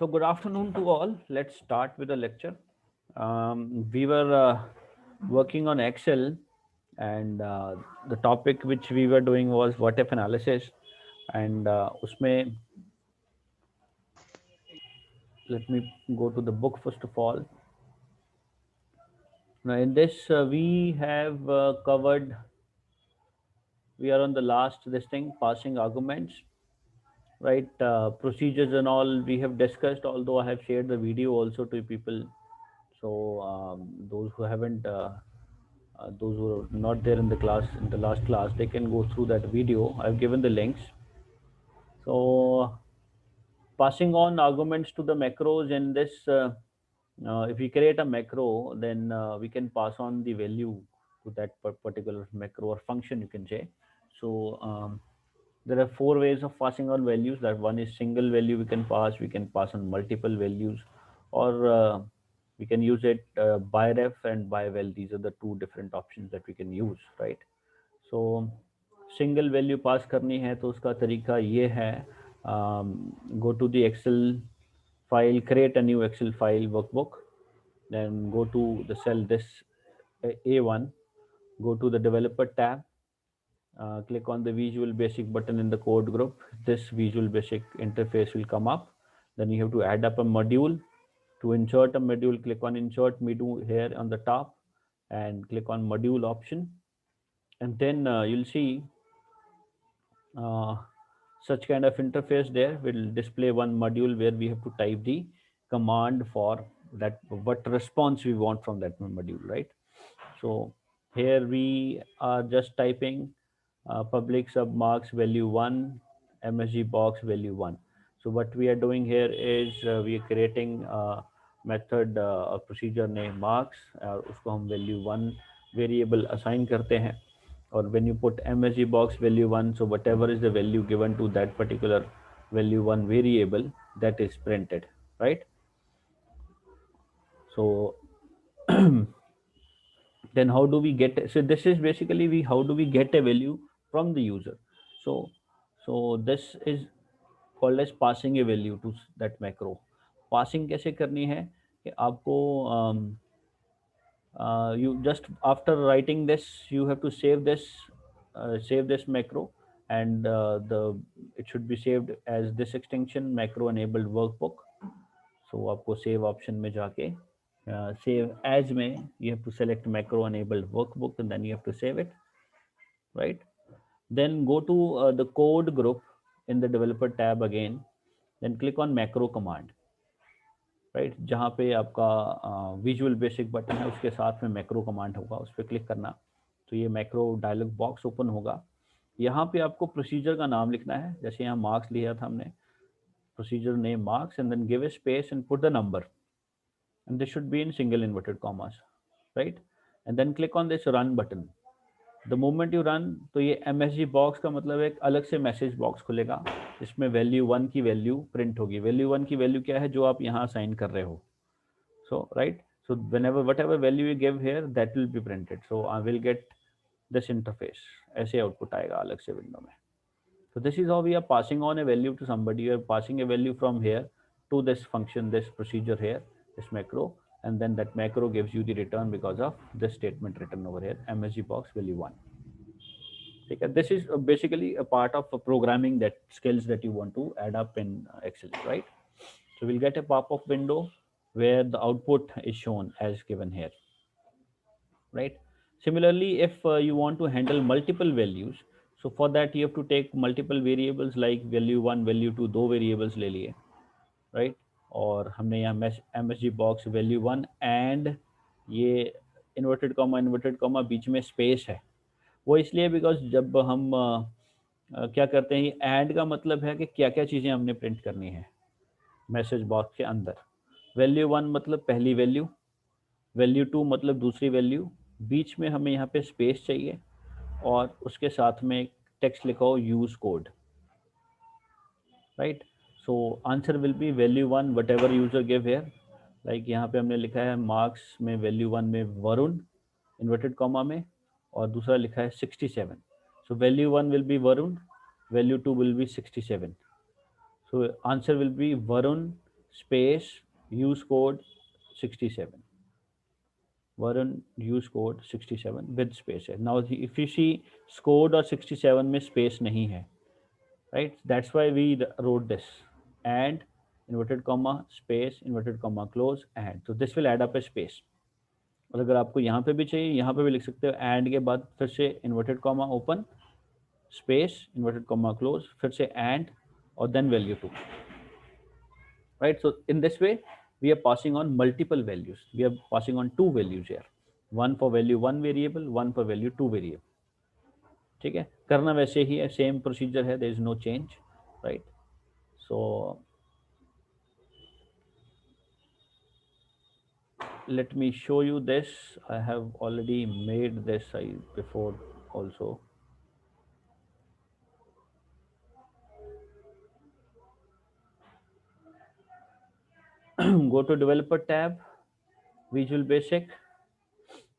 So good afternoon to all. Let's start with the lecture. We were working on Excel, and the topic which we were doing was what if analysis. And उसमें let me go to the book first of all. Now in this we have covered. We are on the last this thing passing arguments, right? Procedures and all we have discussed. Although I have shared the video also to people, so those who haven't. Those who are not there in the class in the last class, they can go through that video. I've given the links. So passing on arguments to the macros in this, if we create a macro, then we can pass on the value to that particular macro or function, you can say. So there are four ways of passing on values. That one is single value we can pass on multiple values, or we can use it by ref and by val. These are the two different options that we can use, right? So single value pass करनी है तो उसका तरीका ये है, go to the Excel file, create a new Excel file workbook, then go to the cell this A1, go to the developer tab, click on the Visual Basic button in the code group. This Visual Basic interface will come up. Then you have to add up a module. To insert a module, click on Insert Module here on the top and click on Module option. And then you'll see uh, such kind of interface there will display one module where we have to type the command for that, what response we want from that module, right? So here we are just typing public sub marks value 1, msg box value 1. So what we are doing here is we are creating a method, a procedure name marks, उसको हम value 1 variable assign करते हैं. Or when you put msg box value 1, so whatever is the value given to that particular value 1 variable, that is printed, right? So then how do we get, so this is basically we how do we get a value from the user. So this is called as passing a value to that macro. Passing कैसे करनी है कि आपको you just after writing this you have to save this macro, and the it should be saved as this extension macro enabled workbook. So आपको save option में जाके save as में you have to select macro enabled workbook, and then you have to save it, right? Then go to the code group in the developer tab again, then click on macro command, right जहाँ पे आपका visual basic button है उसके साथ में macro command होगा, उस पर क्लिक करना तो ये मैक्रो डायलॉग बॉक्स ओपन होगा. यहाँ पे आपको प्रोसीजर का नाम लिखना है, जैसे यहाँ मार्क्स लिया था हमने, procedure name marks and then give a space and put the number and this should be in single inverted commas, right? And then click on this run button. The moment you run, तो ये MSG box का मतलब एक अलग से message box खुलेगा, इसमें value 1 की वैल्यू प्रिंट होगी. वैल्यू 1 की वैल्यू क्या है, जो आप यहाँ असाइन कर रहे हो. So right, so whenever whatever value you give here, that will be printed. So I will get this interface, ऐसे आउटपुट आएगा अलग से विंडो में. So this is how we are passing on a value to somebody. You are passing a value from here to this function, this procedure here, this macro, and then that macro gives you the return because of this statement written over here, MSG box value 1. Okay, this is basically a part of programming that skills that you want to add up in Excel, right? So we'll get a pop-up window where the output is shown as given here, right? Similarly, if you want to handle multiple values, so for that you have to take multiple variables like value 1, value 2, दो variables ले लिए, right? और हमने यहाँ MSG box value 1 and ये inverted comma बीच में space है. वो इसलिए बिकॉज जब हम क्या करते हैं, ऐड का मतलब है कि क्या क्या चीज़ें हमने प्रिंट करनी है मैसेज बॉक्स के अंदर. वैल्यू 1 मतलब पहली वैल्यू, वैल्यू 2 मतलब दूसरी वैल्यू, बीच में हमें यहाँ पे स्पेस चाहिए और उसके साथ में टेक्स्ट लिखा हो use code, right? So answer will be value 1 whatever user give here. Like यहाँ पे हमने लिखा है मार्क्स में वैल्यू 1 में वरुण इन्वर्टेड कॉमा में, और दूसरा लिखा है 67. So value 1 will be Varun, value 2 will be 67. So answer will B Varun space use code 67. Varun use code 67 with space है. Now if you see code और 67 में space नहीं है, right? That's why we wrote this. And inverted comma space inverted comma close and. So this will add up a space. और अगर आपको यहाँ पे भी चाहिए, यहाँ पे भी लिख सकते हो एंड के बाद फिर से inverted comma open space inverted comma close फिर से एंड और then value 2, right? So in this way we are passing on multiple values. We are passing on two values here, one for value 1 variable, one for value 2 variable. ठीक है, करना वैसे ही है, same procedure है, there is no change, right? So let me show you this. I have already made this before also. Go to developer tab, Visual Basic.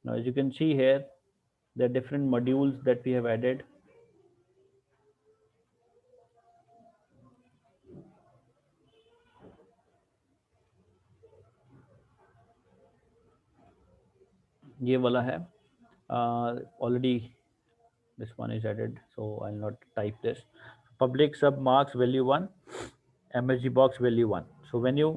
Now as you can see here, there are different modules that we have added. ये वाला है, already this one is added, so I'll not type this. Public sub marks value 1, MSG box value 1. So when you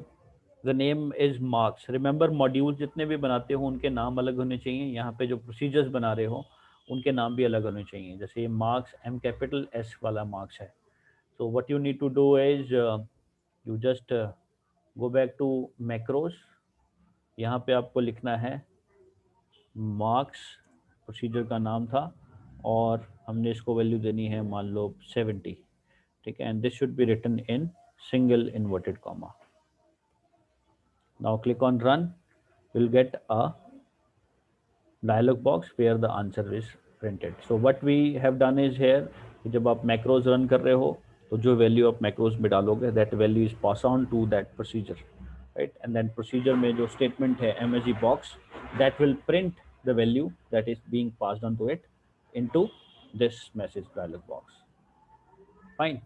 the name is marks, remember modules जितने भी बनाते हो उनके नाम अलग होने चाहिए. यहाँ पे जो procedures बना रहे हो उनके नाम भी अलग होने चाहिए. जैसे ये marks M capital S वाला marks है. So what you need to do is you just go back to macros. यहाँ पे आपको लिखना है marks, प्रोसीजर का नाम था और हमने इसको वैल्यू देनी है मान लो 70, ठीक है? And this should be written in single inverted comma. Now click on run, will get a dialog box where the answer is printed. So what we have done is here, जब आप macros run कर रहे हो तो जो value आप macros में डालोगे that value is pass on to that procedure, right? And then procedure में जो statement है MSG box, that will print the value that is being passed on to it into this message dialog box. Fine.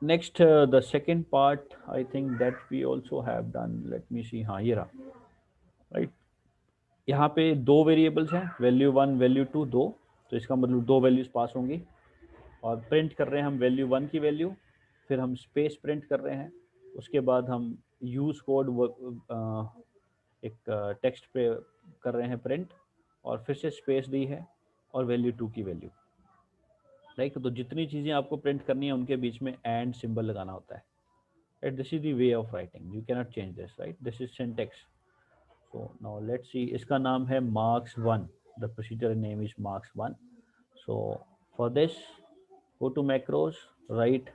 Next, the second part, I think that we also have done. Let me see. हाँ ये रहा, right? यहाँ पे दो variables हैं, value 1 value 2 दो, तो इसका मतलब दो वैल्यूज पास होंगी और प्रिंट कर रहे हैं हम वैल्यू 1 की वैल्यू, फिर हम स्पेस प्रिंट कर रहे हैं, उसके बाद हम यूज़ कोड एक टेक्स्ट पे कर रहे हैं प्रिंट और फिर से स्पेस दी है और वैल्यू 2 की वैल्यू, राइट? तो जितनी चीज़ें आपको प्रिंट करनी है उनके बीच में एंड सिंबल लगाना होता है, right? This is the way of writing, you cannot change this, right? This is syntax. So now let's see, इसका नाम है marks 1. The procedure name is marks 1. So for this, go to macros, write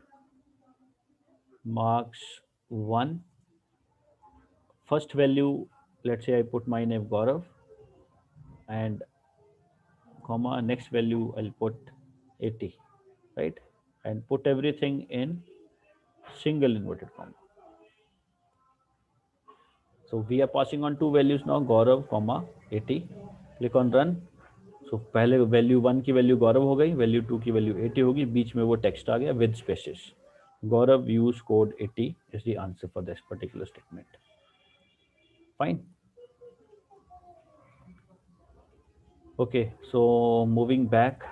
marks 1. First value, let's say I put my name Gaurav and comma, next value I'll put 80, right? And put everything in single inverted comma. So we are passing on two values now, Gaurav comma 80. Click on run. So पहले value 1 की value गौरव हो गई, value 2 की value 80 होगी, बीच में वो text आ गया with spaces. Gaurav use code 80 is the answer for this particular statement. Fine. Okay, so moving back,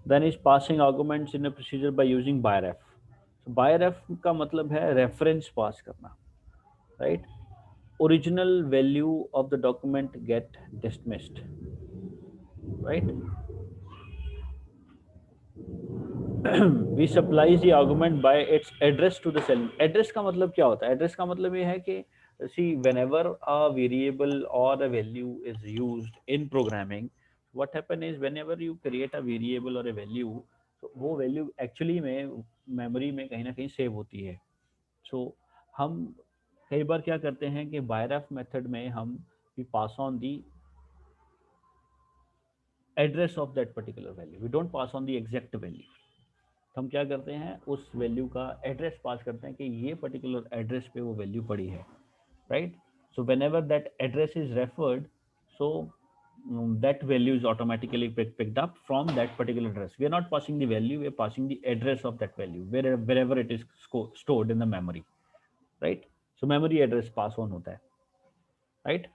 then is passing arguments in a procedure by using ByRef. So ByRef का मतलब है reference pass करना, right? Original value of the document get dismissed, right? we supplies the argument by its address to the cell. Address का मतलब क्या होता है? Address का मतलब ये है कि see, whenever a variable or a value is used in programming, what happen is whenever you create a variable or a value, so वो value actually में memory में कहीं ना कहीं save होती है. So हम कई बार क्या करते हैं कि बायरफ मेथड में हम we pass on the address of that particular value. We don't pass on the exact value. हम क्या करते हैं, उस वैल्यू का एड्रेस पास करते हैं कि ये पर्टिकुलर एड्रेस पे वो वैल्यू पड़ी है, right? So whenever that address is referred, so that value is automatically picked up from that particular address. We are not passing the value, we are passing the address of that value wherever it is stored in the memory, right? So memory address pass on hota hai, right?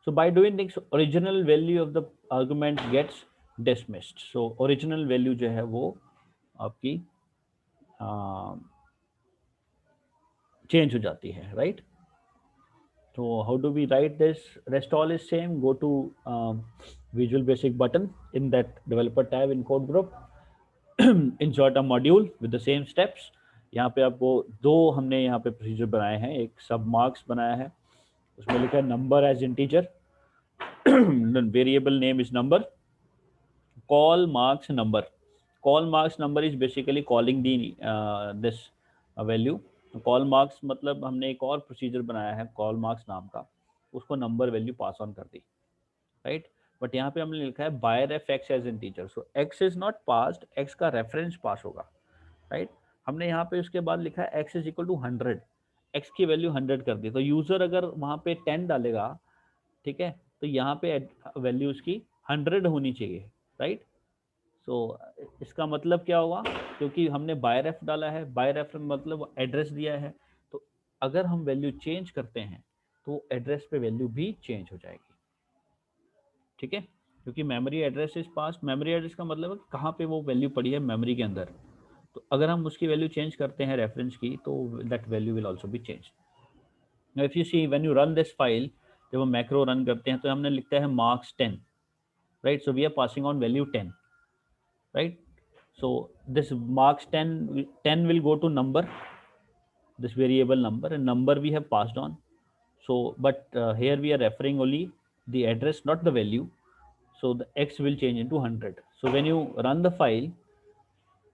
So by doing this, original value of the argument gets dismissed. So original value जो है वो आपकी change हो जाती है, right? So how do we write this? Rest all is same. Go to Visual Basic button in that developer tab in code group. Insert a module with the same steps. यहाँ पे आपको दो हमने यहाँ पे प्रोसीजर बनाए हैं, एक सब मार्क्स बनाया है, उसमें लिखा है number as integer, variable name is number, call marks number. Call marks number is basically calling the this value. Call marks मतलब हमने एक और प्रोसीजर बनाया है कॉल मार्क्स नाम का, उसको नंबर वैल्यू पास ऑन कर दी, राइट? बट यहाँ पे हमने लिखा है by ref x as integer, so x is not passed, x का रेफरेंस पास होगा, राइट? हमने यहाँ पे उसके बाद लिखा है x is equal to 100, x की वैल्यू 100 कर दी, तो यूजर अगर वहाँ पे 10 डालेगा, ठीक है, तो यहाँ पे वैल्यू उसकी 100 होनी चाहिए, राइट? सो इसका मतलब क्या होगा, क्योंकि हमने बाय रेफ डाला है, बाय रेफ मतलब एड्रेस दिया है, तो अगर हम वैल्यू चेंज करते हैं तो एड्रेस पे वैल्यू भी चेंज हो जाएगी, ठीक है? क्योंकि memory address is pass, memory address का मतलब है कहाँ पे वो वैल्यू पड़ी है मेमोरी के अंदर, तो अगर हम उसकी वैल्यू चेंज करते हैं रेफरेंस की, तो that value will also be change. Now if you see when you run this file, जब हम मैक्रो रन करते हैं तो हमने लिखता है marks 10, right? So we are passing on value 10, right? So this marks 10 will go to number, this variable number, and number we have passed on. So but here we are referring only the address, not the value, so the x will change into 100. So when you run the file,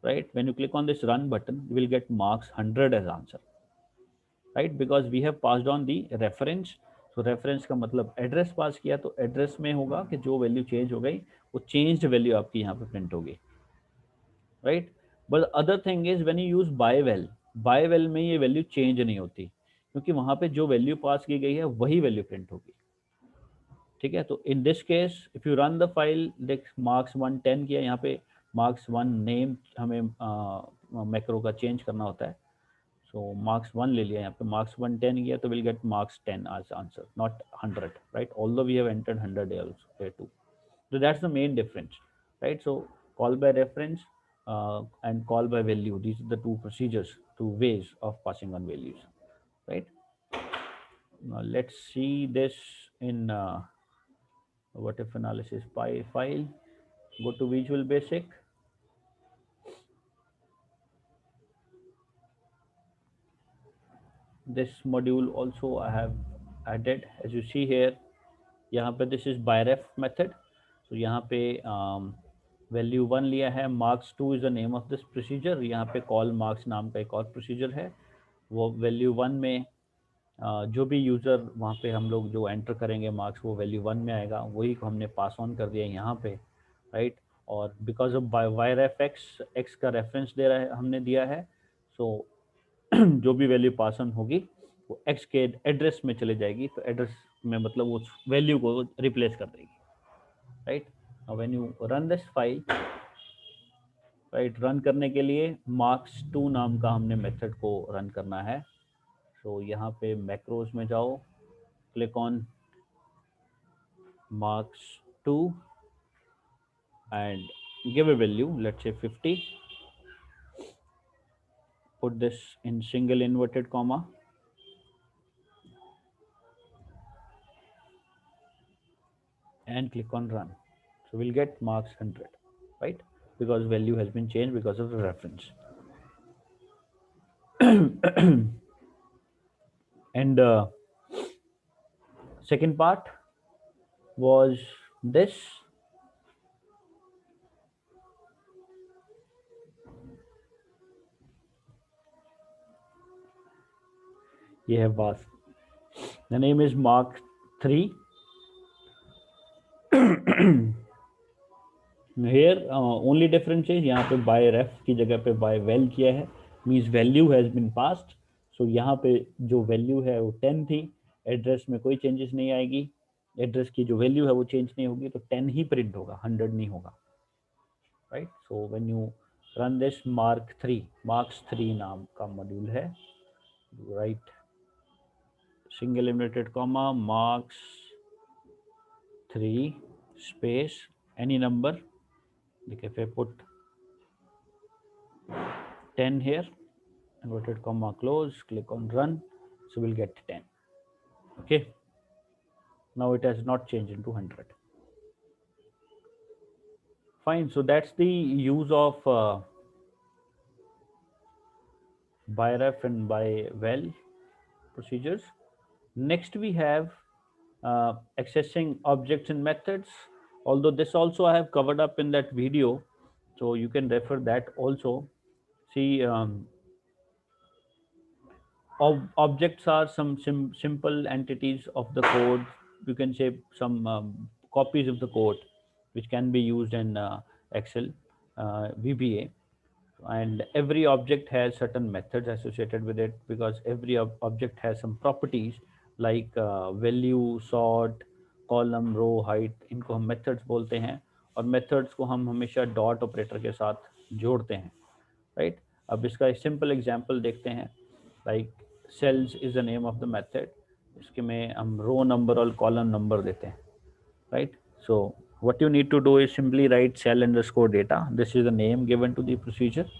right, when you click on this run button, you will get marks 100 as answer, right? Because we have passed on the reference. So reference का मतलब address पास किया, तो address में होगा कि जो value change हो गई वो चेंज्ड वैल्यू आपकी यहाँ पे प्रिंट होगी, right? But other thing is when you use by well में ये वैल्यू चेंज नहीं होती, क्योंकि वहां पे जो वैल्यू पास की गई है वही वैल्यू प्रिंट होगी, ठीक है? तो in this case if you run the file, देख मार्क्स 1 10 किया, यहाँ पे मार्क्स 1 नेम हमें मैक्रो का चेंज करना होता है, सो मार्क्स 1 ले लिया, यहाँ पे मार्क्स 1 10 किया, तो will get marks 10 as answer, not 100, right? Although we have entered 100 here too. So that's the main difference, right? So call by reference and call by value, these are the two procedures, two ways of passing on values, right? Now let's see this in what if analysis file. Go to Visual Basic. This module also I have added, as you see here, यहाँ पे this is by ref method. So यहाँ पे value 1 लिया है, marks 2 is the name of this procedure, यहाँ पे call marks नाम का एक और प्रोसीजर है, वो वैल्यू 1 में जो भी यूज़र वहाँ पे हम लोग जो एंटर करेंगे मार्क्स, वो वैल्यू 1 में आएगा, वही को हमने पास ऑन कर दिया यहाँ पे, राइट? और because of by ref x का रेफरेंस दे रहा है, हमने दिया है, सो जो भी वैल्यू पास ऑन होगी वो एक्स के एड्रेस में चले जाएगी, तो एड्रेस में मतलब उस वैल्यू को रिप्लेस कर देगी, right? Now when you run this file, right, run करने के लिए marks 2 नाम का हमने मेथड को रन करना है. So यहाँ पे मैक्रोज में जाओ, click on marks 2 and give a value, let's say 50. Put this in single inverted comma, and click on run. So we'll get marks 100, right? Because value has been changed because of the reference. And second part was this. ये है बात. The name is Mark 3. Here only difference is यहाँ पे by ref की जगह पे by val किया है, means value has been passed. So यहाँ पे जो value है वो 10 थी, एड्रेस में कोई चेंजेस नहीं आएगी, एड्रेस की जो वैल्यू है वो चेंज नहीं होगी, तो 10 ही प्रिंट होगा, 100 नहीं होगा, right. So when you run this marks 3 नाम का मॉड्यूल है, right single inverted comma marks 3 space any number, like if I put 10 here, inverted comma close, click on run, so we'll get 10. Okay, now it has not changed into 100. Fine, so that's the use of ByRef and ByWell procedures. Next we have accessing objects and methods, although this also I have covered up in that video, so you can refer that also. See, objects are some simple entities of the code. You can say some copies of the code which can be used in Excel, VBA, and every object has certain methods associated with it, because every object has some properties like value, sort, column, row, height, इनको हम methods बोलते हैं, और methods को हम हमेशा dot operator के साथ जोड़ते हैं, राइट। अब इसका एक सिंपल एग्जांपल देखते हैं, like cells is the name of the method, इसके में हम रो नंबर और कॉलम नंबर देते हैं, right. So what you need to do is simply write cell underscore data, this is the name given to the procedure.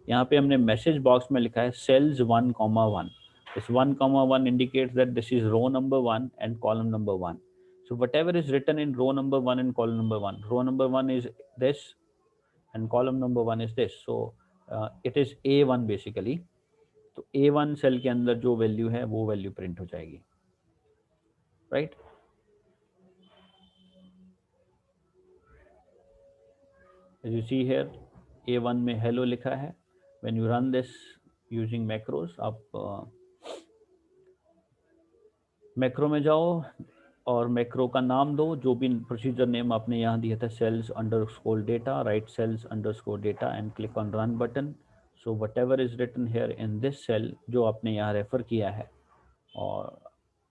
यहाँ पे हमने message box में लिखा है cells 1,1. this 1,1 indicates that this is row number 1 and column number 1. So whatever is written in row number 1 and column number 1, row number 1 is this and column number 1 is this, so it is A1 basically. तो A1 cell के अंदर जो value है वो value print हो जाएगी, right. As you see here, A1 में hello लिखा है। When you run this using macros, आप मैक्रो में जाओ और मैक्रो का नाम दो, जो भी प्रोसीजर नेम आपने यहाँ दिया था, cells underscore data, right cells underscore data and click on run button. So whatever is written here in this cell जो आपने यहाँ रेफर किया है, और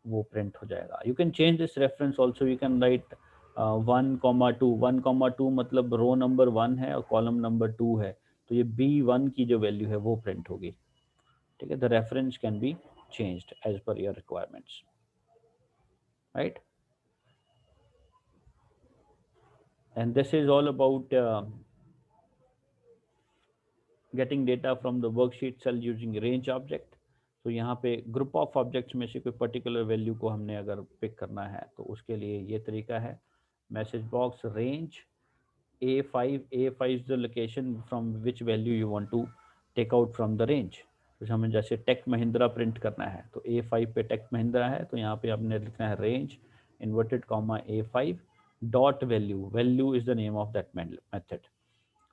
वो प्रिंट हो जाएगा। You can change this reference also, you can write 1,2, 1,2 मतलब रो नंबर 1 है और कॉलम नंबर 2 है, तो ये B1 की जो वैल्यू है वो प्रिंट होगी, ठीक है। The reference can be changed as per your requirements, right? And this is all about getting data from the worksheet cell using range object. तो यहाँ पे ग्रुप ऑफ ऑब्जेक्ट्स में से कोई पर्टिकुलर वैल्यू को हमने अगर पिक करना है तो उसके लिए ये तरीका है, message box range A5 is the location from which value you want to take out from the range. तो हमें जैसे टेक महिंद्रा प्रिंट करना है तो A5 पे टेक महिंद्रा है, तो यहाँ पे आपने लिखना है range inverted comma A5 dot value is the name of that method.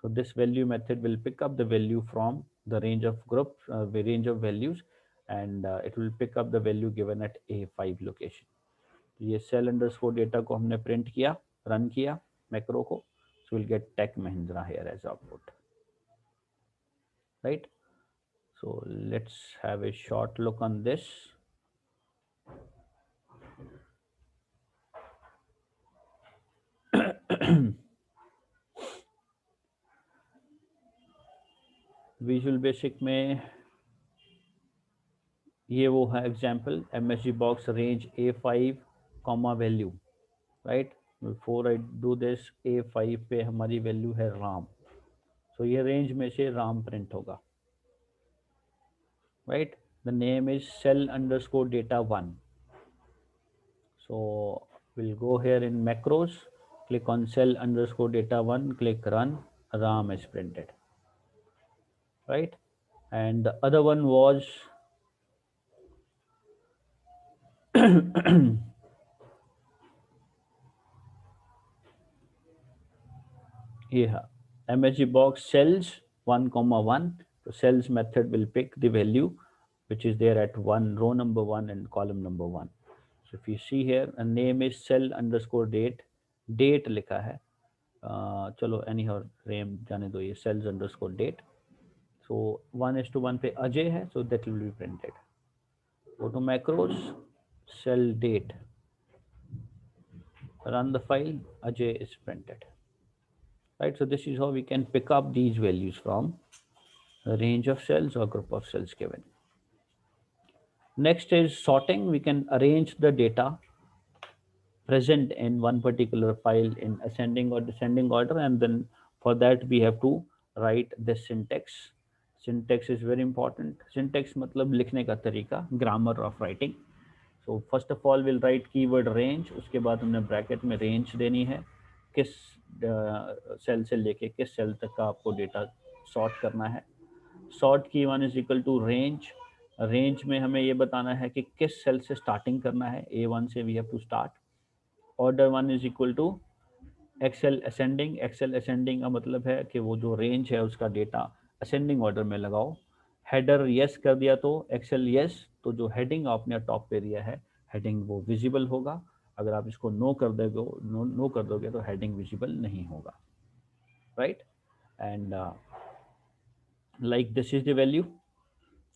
So this value method will pick up the value from the range of groups, the range of values, and it will pick up the value given at A5 location. तो ये cell underscore data को हमने print किया, run किया macro को, so we'll get tech mahindra here as output, right? So let's have a short look on this. Visual basic में ये वो है example, MSG box range A5 comma value, right. Before I do this, A5 पे हमारी value है राम, सो ये range में से राम प्रिंट होगा, right. The name is cell underscore data 1. So we'll go here in macros, click on cell underscore data 1, click run, RAM is printed, right? And the other one was yeah, MSG box cells 1,1. So cells method will pick the value which is there at row number 1 and column number 1. So if you see here, a name is cell underscore date लिखा है, चलो anyhow name जाने दो, ये cells underscore date. So 1:1 पे अजय है, so that will be printed. Go to macros, cell date, run the file, Ajay is printed, right? So this is how we can pick up these values from a range of cells or group of cells given. Next is sorting. We can arrange the data present in one particular file in ascending or descending order, and then for that we have to write this syntax. Syntax is very important. Syntax मतलब लिखने का तरीका, grammar of writing. So first of all we'll write keyword range, उसके बाद हमने bracket में range देनी है, किस सेल से लेके किस सेल तक का आपको डेटा सॉर्ट करना है. Sort key one is equal to range. Range में हमें ये बताना है कि किस सेल से स्टार्टिंग करना है, A1 से we have to start. Order one is equal to Excel ascending. Excel ascending का मतलब है कि वो जो रेंज है उसका डेटा असेंडिंग ऑर्डर में लगाओ. हेडर यस कर दिया तो एक्सेल यस, तो जो हेडिंग आपने टॉप पे दिया है हेडिंग वो विजिबल होगा. अगर आप इसको नो कर दोगे, नो कर दोगे तो हेडिंग विजिबल नहीं होगा, right. And like this is the value,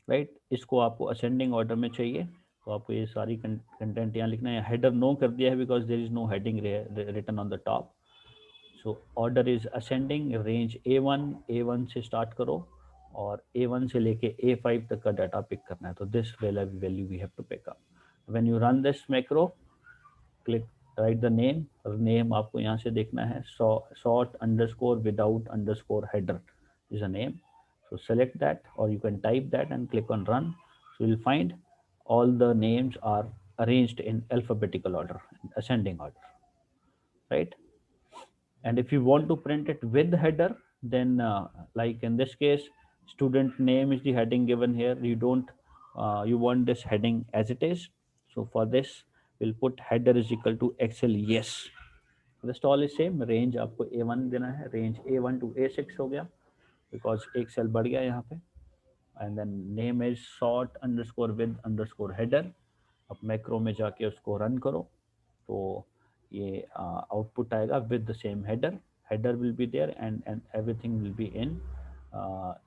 right. इसको आपको असेंडिंग ऑर्डर में चाहिए तो आपको ये सारी कंटेंट यहाँ लिखना है. हेडर नो कर दिया है because there is no heading written on the top. So order is ascending, range A1 से स्टार्ट करो और A1 से लेके A5 तक का डाटा पिक करना है. तो this value we have to pick up. When you run this macro, click right the name. Name आपको यहाँ से देखना है, sort underscore without underscore header is a name. So select that or you can type that and click on run. So you'll find all the names are arranged in alphabetical order, ascending order, right? And if you want to print it with header, then like in this case, student name is the heading given here. You don't you want this heading as it is. So for this we'll put header is equal to excel yes. Rest all is same. Range आपको A1 देना है, range A1 to A6 हो गया because एक cell बढ़ गया यहाँ पे. And then name is sort underscore with underscore header. अब मैक्रो में जाके उसको रन करो तो ये आउटपुट आएगा with the same header. Header will be there and everything will be in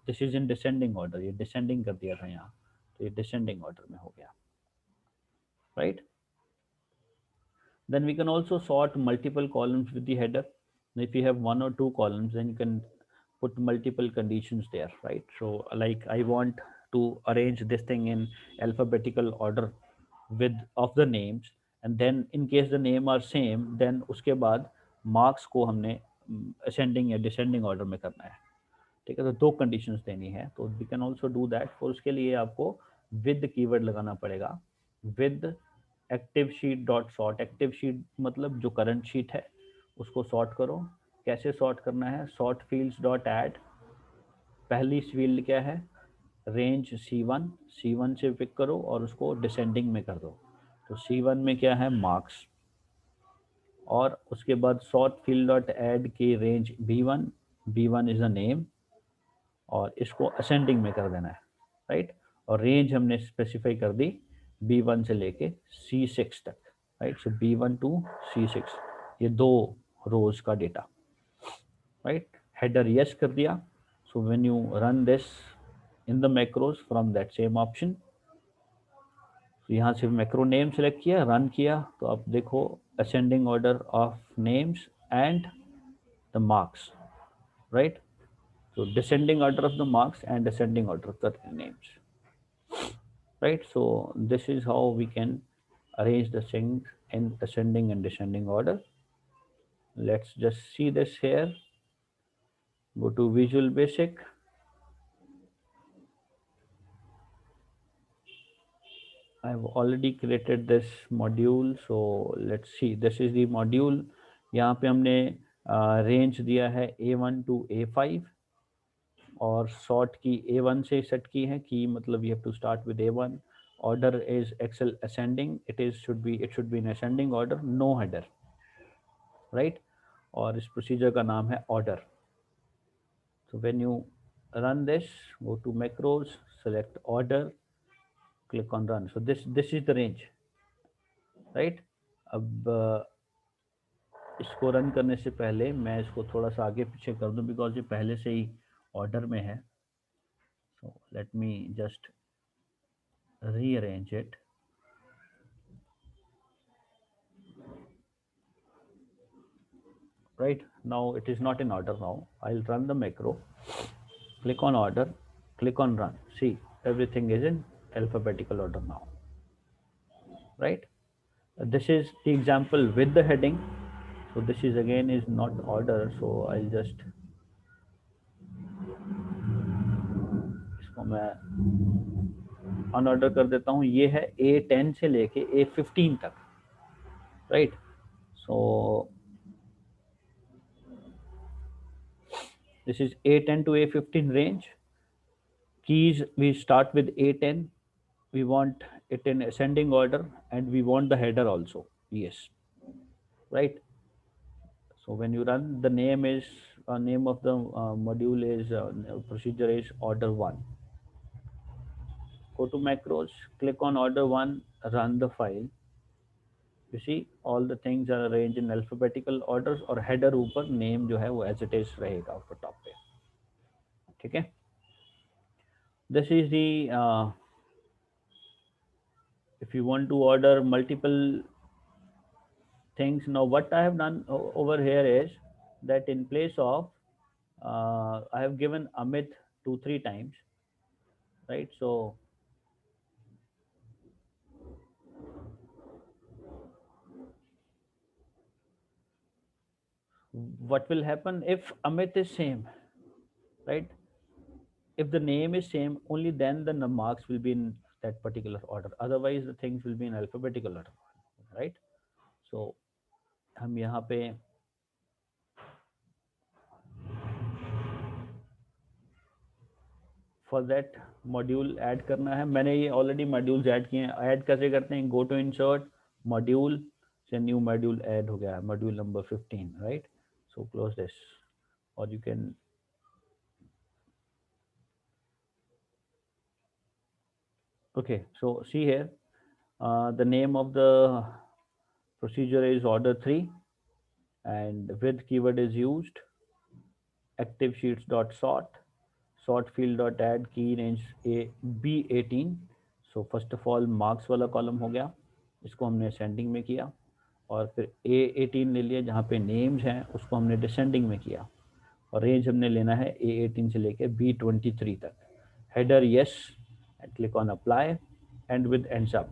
this is in descending order. ये descending कर दिया था यहाँ, तो ये descending order में हो गया, right? Then we can also sort multiple columns with the header. If you have one or two columns, then you can put multiple conditions there, right? So like I want to arrange this thing in alphabetical order with of the names, and then in case the name are same, then उसके बाद marks को हमने ascending या descending order में करना है. ठीक है, तो दो कंडीशंस देनी है. तो we can also do that. For उसके लिए आपको विद कीवर्ड लगाना पड़ेगा. With active sheet dot sort. Active sheet मतलब जो करंट शीट है उसको सॉर्ट करो. कैसे सॉर्ट करना है? Sort fields dot add. पहली फील्ड क्या है? Range C1. C1 से पिक करो और उसको डिसेंडिंग में कर दो. तो C1 में क्या है? मार्क्स. और उसके बाद सॉर्ट फील्ड डॉट ऐड की range B1. B1 is a name और इसको असेंडिंग में कर देना है, राइट. और रेंज हमने स्पेसिफाई कर दी B1 से लेके C6 तक, right. So B1 to C6 ये दो रोज का डेटा, राइट. हेडर यस कर दिया. So when you run this in the macros from that same option, तो यहाँ से मैक्रो नेम सेलेक्ट किया, रन किया, तो आप देखो ascending order of names and the marks, right. So descending order of the marks and ascending order of the names, right. So this is how we can arrange the things in ascending and descending order. Let's just see this here. Go to Visual Basic. I've already created this module, so let's see. This is the module. यहाँ पे हमने range दिया है A1 to A5 और sort की A1 से set की है की, मतलब you have to start with A1. Order is Excel ascending. It should be in ascending order, no header, right. और इस प्रोसीजर का नाम है order. So when you run this, go to macros, select order, click on run. So this is the range, right. अब इसको run करने से पहले मैं इसको थोड़ा सा आगे पीछे कर दूं बिकॉज ये पहले से ही ऑर्डर में है. So let me just rearrange it. right? Now it is not in order. Now I'll run the macro, click on order, click on run. See, everything is in alphabetical order now, right? This is the example with the heading. So this is again is not order, so I'll just इसको मैं unordered कर देता हूँ. ये है A10 से लेके A15 तक, right? So this is A10 to A15 range. Keys, we start with A10. We want it in ascending order and we want the header also. Yes, right? So when you run, the name is name of the module is procedure is order 1. Go to macros, click on order 1, run the file. You see all the things are arranged in alphabetical orders और header ऊपर name जो है वो as it is रहेगा ऊपर top पे. ठीक है? This is the if you want to order multiple things. Now what I have done over here is that in place of I have given Amit 2-3 times, right? So what will happen if Amit is same, right? If the name is same, only then the marks will be in that particular order. Otherwise the things will be in alphabetical order, right? So हम यहाँ पे for that module add करना है. मैंने ये already modules add किए हैं. Add कैसे करते हैं? गो टू इंसर्ट मॉड्यूल से न्यू मॉड्यूल ऐड हो गया है, module number 15, right? So close this और you can okay. So see here, the name of the procedure is order 3 and with keyword is used. Active sheets dot sort field dot add key range a B18. So first of all marks वाला column हो गया, इसको हमने ascending में किया. और फिर A18 ले लिया जहाँ पे नेम्स हैं, उसको हमने डिसेंडिंग में किया. और रेंज हमने लेना है A18 से लेके B23 तक. Header yes and click on apply and with ends up.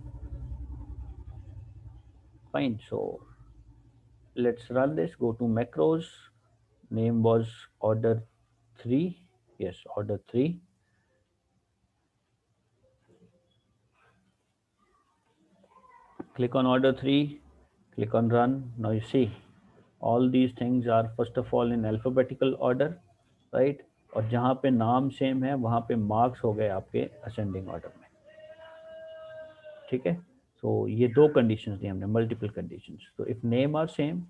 Fine. So let's run this. Go to macros. Name was order 3. Yes, order 3. Click on order 3, click on run. Now you see all these things are first of all in alphabetical order, right? और जहाँ पे नाम same है वहाँ पे marks हो गए आपके असेंडिंग ऑर्डर में. ठीक है? सो ये दो कंडीशंस दी हमने, मल्टीपल कंडीशंस. तो if name are same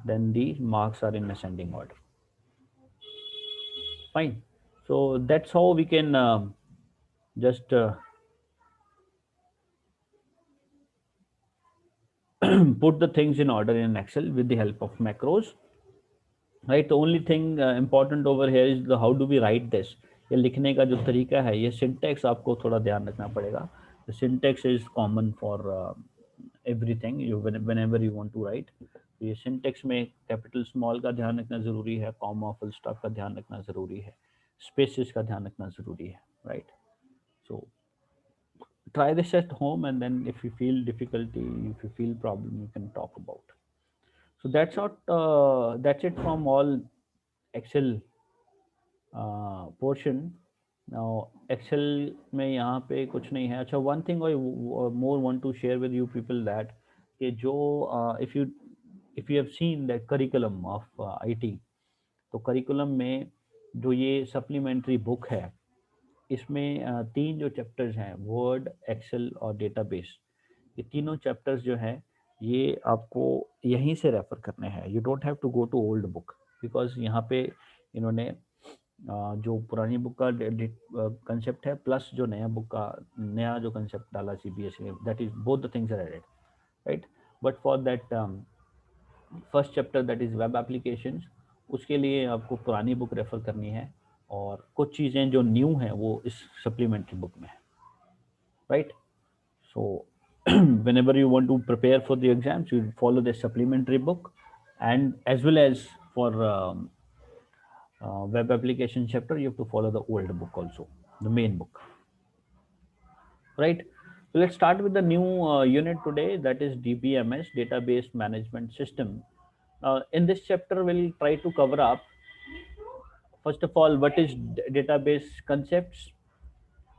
then the marks are in ascending order. Fine. So that's how we can just put the things in order in Excel with the help of macros, right? The only thing important over here is the how do we write this. ये लिखने का जो तरीका है, ये syntax आपको थोड़ा ध्यान रखना पड़ेगा. The syntax is common for everything you whenever you want to write. ये सिंटेक्स में कैपिटल स्मॉल का ध्यान रखना ज़रूरी है, कॉमा फुल स्टॉप का ध्यान रखना ज़रूरी है, स्पेसेस का ध्यान रखना ज़रूरी है, right? So try this at home and then if you feel difficulty, if you feel problem, you can talk about. So that's it from all Excel portion. Now Excel में यहाँ पे कुछ नहीं है. अच्छा, one thing I more want to share with you people that कि जो if you have seen the curriculum of IT, तो curriculum में जो ये supplementary book है, इसमें 3 जो चैप्टर्स हैं, वर्ड, एक्सेल और डेटाबेस, ये तीनों चैप्टर्स जो हैं ये आपको यहीं से रेफर करने हैं. You don't have to go to old book because यहाँ पे इन्होंने जो पुरानी बुक का कंसेप्ट है प्लस जो नया बुक का नया जो कंसेप्ट डाला CBSE में, that is both the things are added, right? But for that first chapter that is web applications, उसके लिए आपको पुरानी बुक रेफ़र करनी है और कुछ चीज़ें जो न्यू हैं वो इस सप्लीमेंट्री बुक में है, right? So whenever you want to prepare for the exams, you follow the supplementary book and as well as for web application chapter, you have to follow the old book also, the main book, right? So let's start with the new unit today, that is DBMS, Database Management System. In this chapter, we'll try to cover up, first of all, what is database concepts,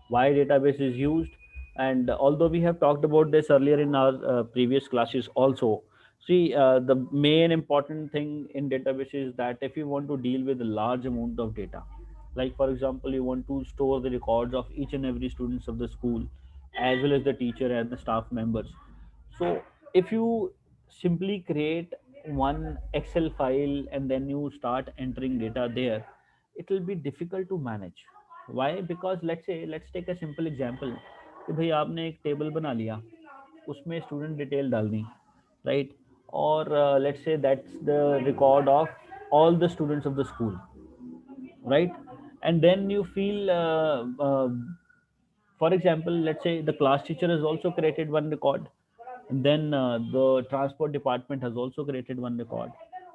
why database is used, and although we have talked about this earlier in our previous classes also, see, the main important thing in database is that if you want to deal with a large amount of data, like for example you want to store the records of each and every students of the school as well as the teacher and the staff members. So if you simply create one Excel file and then you start entering data there, it will be difficult to manage. Why? Because let's take a simple example कि भाई आपने एक table बना लिया, उसमें student detail डाल दी, right? और let's say that's the record of all the students of the school, right? And then you feel for example, let's say the class teacher has also created one record, and then the transport department has also created one record,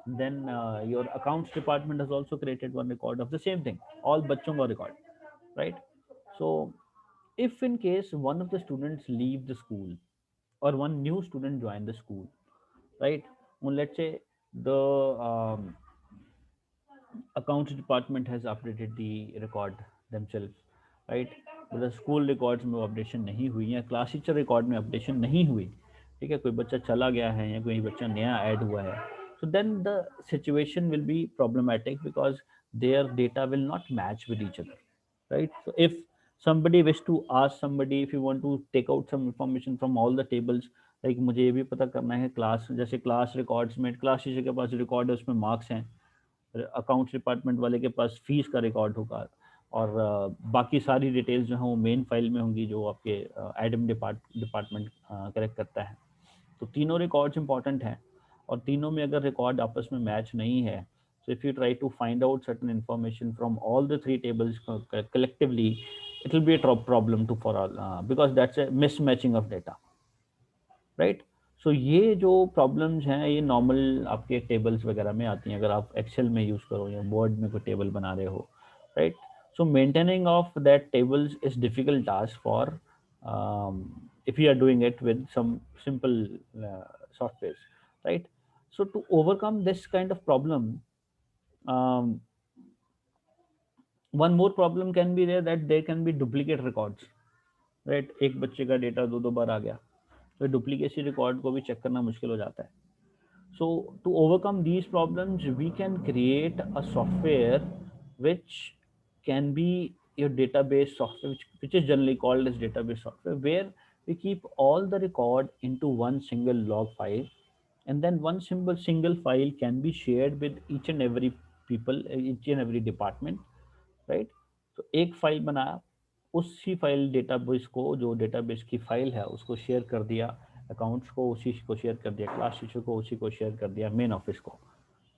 then your accounts department has also created one record of the same thing, all bachchon ka record, right? So if in case one of the students leave the school or one new student join the school, right? Well, let's say the accounts department has updated the record themselves, right? मतलब school records में वो updation नहीं हुई या class teacher record में updation नहीं हुई, ठीक है, कोई बच्चा चला गया है या कोई बच्चा नया ऐड हुआ है, so then the situation will be problematic because their data will not match with each other, right? So if somebody wish to ask somebody, if you want to take out some information from all the tables, like मुझे ये भी पता करना है class, जैसे class records में class teacher के पास record है, उसमें मार्क्स हैं, अकाउंट्स डिपार्टमेंट वाले के पास फीस का रिकॉर्ड होगा, और बाकी सारी डिटेल्स जो हैं वो मेन फाइल में होंगी जो आपके एडम डिपार्टमेंट कलेक्ट करता है। तो तीनों रिकॉर्ड्स इंपॉर्टेंट हैं, और तीनों में अगर रिकॉर्ड आपस में मैच नहीं है, so if you try to find out certain information from all the three tables collectively, it will be a problem to for all, because that's a mismatching of data, right? So ये जो problems हैं ये normal आपके tables वगैरह में आती हैं, अगर आप एक्सेल में यूज़ करो या वर्ड में कोई टेबल बना रहे हो, right? So maintaining of that tables is difficult task for if you are doing it with some simple softwares, right? So to overcome this kind of problem, um, one more problem can be there, that there can be duplicate records, right? एक बच्चे का data दो दो बार आ गया, तो duplicacy record को भी check करना मुश्किल हो जाता है। So to overcome these problems, we can create a software which can be your database software, which is generally called as database software, where we keep all the record into one single log file, and then one single file can be shared with each and every people, each and every department, right? तो एक file बनाया, उसी file database को, जो database की file है उसको share कर दिया, अकाउंट्स को उसी को शेयर कर दिया, क्लास टीचर को उसी को शेयर कर दिया, मेन ऑफिस को,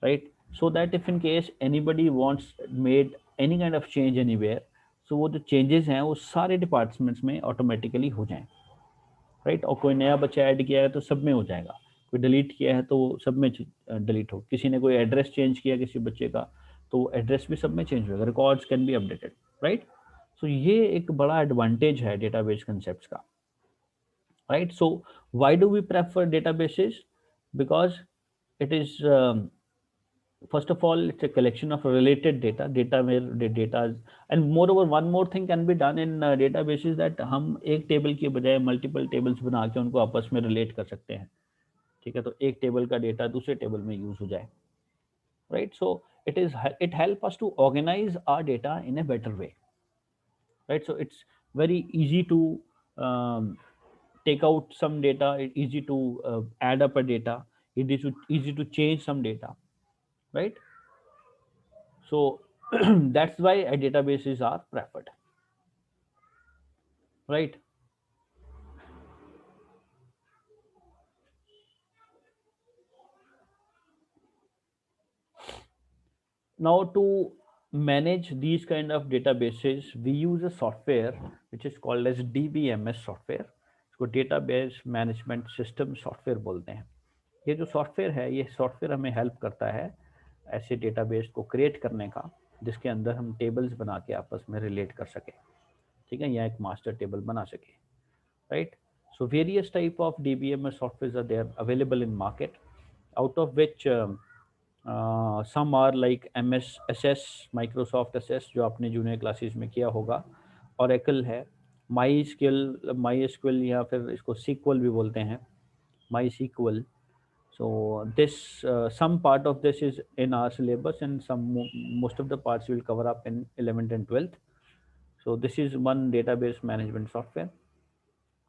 right? So that if in case anybody wants made any kind of change anywhere, so वो जो चेंजेस हैं वो सारे डिपार्टमेंट्स में ऑटोमेटिकली हो जाएं, राइट? और कोई नया बच्चा ऐड किया है तो सब में हो जाएगा, कोई डिलीट किया है तो सब में डिलीट हो, किसी ने कोई एड्रेस चेंज किया किसी बच्चे का तो एड्रेस भी सब में चेंज होगा, records can be updated, right? So ये एक बड़ा एडवांटेज है डेटाबेस कंसेप्ट का, right? So why do we prefer databases? Because it is first of all, it's a collection of related data where the data, and moreover one more thing can be done in databases, that हम एक table की बजाय multiple tables बना के उनको आपस में relate कर सकते हैं, ठीक है? तो एक टेबल का डेटा दूसरे टेबल में यूज हो जाए, right? So it help us to organize our data in a better way, right? So it's very easy to take out some data, easy to add up a data, it is easy to change some data, right? So that's why databases are preferred, right? Now to manage these kind of databases, we use a software which is called as DBMS software. इसको database management system software बोलते हैं। ये जो software है, ये software हमें help करता है ऐसे डेटाबेस को क्रिएट करने का जिसके अंदर हम टेबल्स बना के आपस में रिलेट कर सके, ठीक है, या एक मास्टर टेबल बना सके, right. So various type of DBMS softwares are there available in market, out of which some are like MS SS, Microsoft SS जो आपने जूनियर क्लासेस में किया होगा, Oracle है, MySQL या फिर इसको SQL भी बोलते हैं, MySQL. So this some part of this is in our syllabus and most of the parts will cover up in 11th and 12th. So this is one database management software.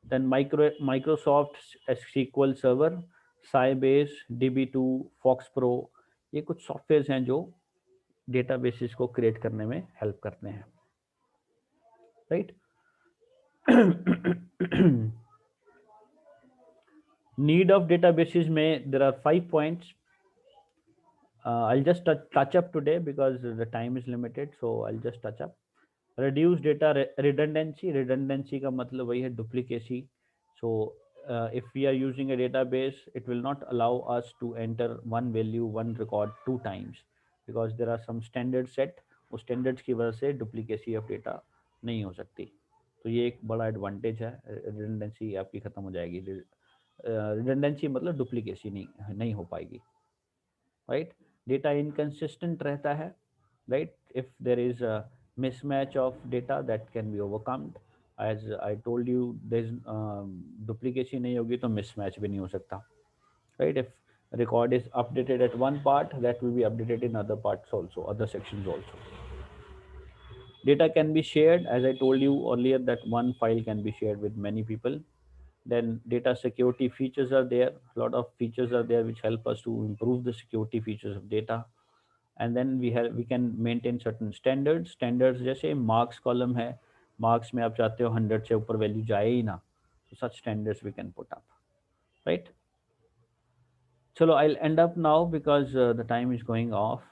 Then Microsoft SQL Server, Sybase, DB2, FoxPro, ये कुछ software हैं जो databases को create करने में help करते हैं, right. Need of databases में there are 5 points. I'll just touch up today because the time is limited, so I'll just touch up. Reduce data redundancy. Redundancy का मतलब वही है duplicacy. So if we are using a database, it will not allow us to enter one value, one record 2 times because there are some standard set. उस standards की वजह से duplicacy of data नहीं हो सकती. तो ये एक बड़ा advantage है. Redundancy आपकी खत्म हो जाएगी. Redundancy मतलब duplicacy नहीं हो पाएगी, right. Data inconsistent रहता है, right. If there is a mismatch of data that can be overcome, as I told you, there's duplication नहीं होगी तो mismatch भी नहीं हो सकता, right. If record is updated at one part, that will be updated in other parts also, other sections also. Data can be shared, as I told you earlier, that one file can be shared with many people. Then data security features are there. A lot of features are there which help us to improve the security features of data. And then we can maintain certain standards जैसे marks column है, marks में आप चाहते हो 100 से ऊपर value जाए ही ना, so such standards we can put up, right. चलो I'll end up now because the time is going off.